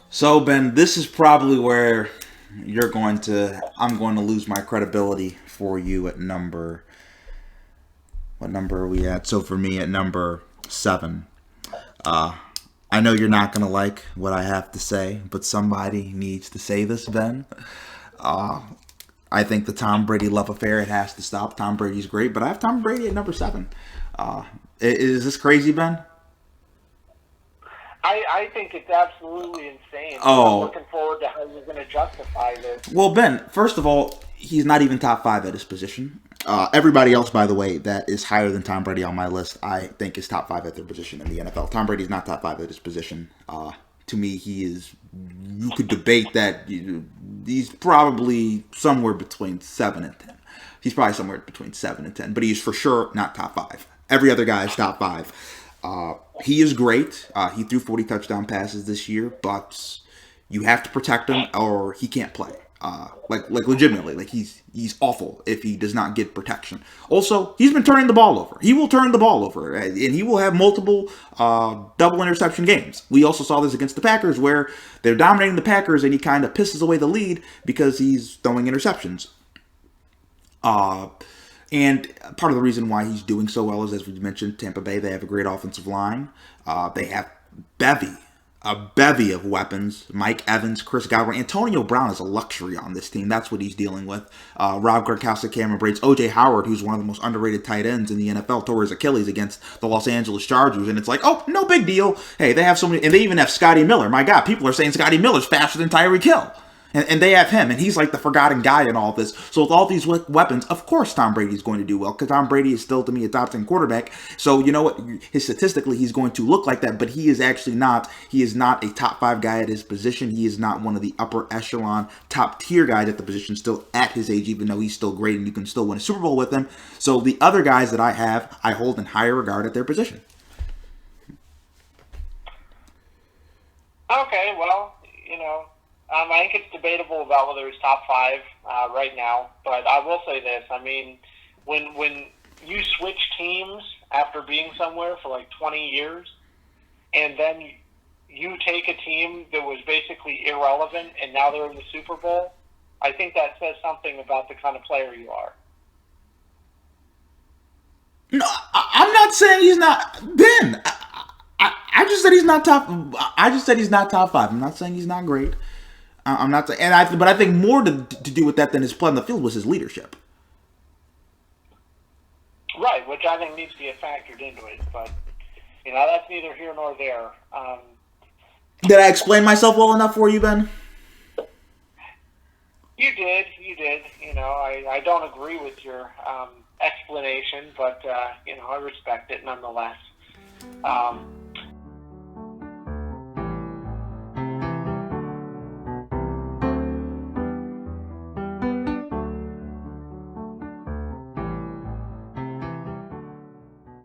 So Ben, this is probably where I'm going to lose my credibility for you at number. What number are we at? So for me at number 7. I know you're not going to like what I have to say, but somebody needs to say this, Ben. I think the Tom Brady love affair, it has to stop. Tom Brady's great, but I have Tom Brady at number 7. Is this crazy, Ben? I think it's absolutely insane. I'm Oh, looking forward to how you're going to justify this. well, Ben, first of all, he's not even top 5 at his position. Everybody else, by the way, that is higher than Tom Brady on my list, I think is top 5 at their position in the NFL. Tom Brady's not top 5 at his position. To me, he is. You could debate that. He's probably somewhere between 7 and 10. He's probably somewhere between 7 and 10, but he's for sure not top 5. Every other guy is top 5. He is great. He threw 40 touchdown passes this year, but you have to protect him or he can't play. Like legitimately, like he's awful if he does not get protection. Also, he's been turning the ball over. He will turn the ball over, and he will have multiple double interception games. We also saw this against the Packers, where they're dominating the Packers, and he kind of pisses away the lead because he's throwing interceptions. And part of the reason why he's doing so well is, as we mentioned, Tampa Bay, they have a great offensive line. They have bevy, a bevy of weapons. Mike Evans, Chris Godwin. Antonio Brown is a luxury on this team. That's what he's dealing with. Rob Gronkowski, Cameron Braids, O.J. Howard, who's one of the most underrated tight ends in the NFL, tore his Achilles against the Los Angeles Chargers. And it's like, oh, no big deal. Hey, they have so many, and they even have Scotty Miller. My God, people are saying Scotty Miller's faster than Tyreek Hill. And they have him, and he's like the forgotten guy in all this. So with all these weapons, of course Tom Brady is going to do well, because Tom Brady is still, to me, a top 10 quarterback. So you know what? Statistically, he's going to look like that, but he is actually not. He is not a top 5 guy at his position. He is not one of the upper echelon, top tier guys at the position still at his age, even though he's still great and you can still win a Super Bowl with him. So the other guys that I have, I hold in higher regard at their position. Okay, well, I think it's debatable about whether he's top 5 right now. But I will say this: I mean, when you switch teams after being somewhere for like 20 years, and then you take a team that was basically irrelevant, and now they're in the Super Bowl, I think that says something about the kind of player you are. No, I'm not saying he's not. Ben, I just said he's not top. I just said he's not top 5. I'm not saying he's not great. I'm not, but I think more to do with that than his play on the field was his leadership. Right, which I think needs to get factored into it. But that's neither here nor there. Did I explain myself well enough for you, Ben? You did. I don't agree with your explanation, but I respect it nonetheless.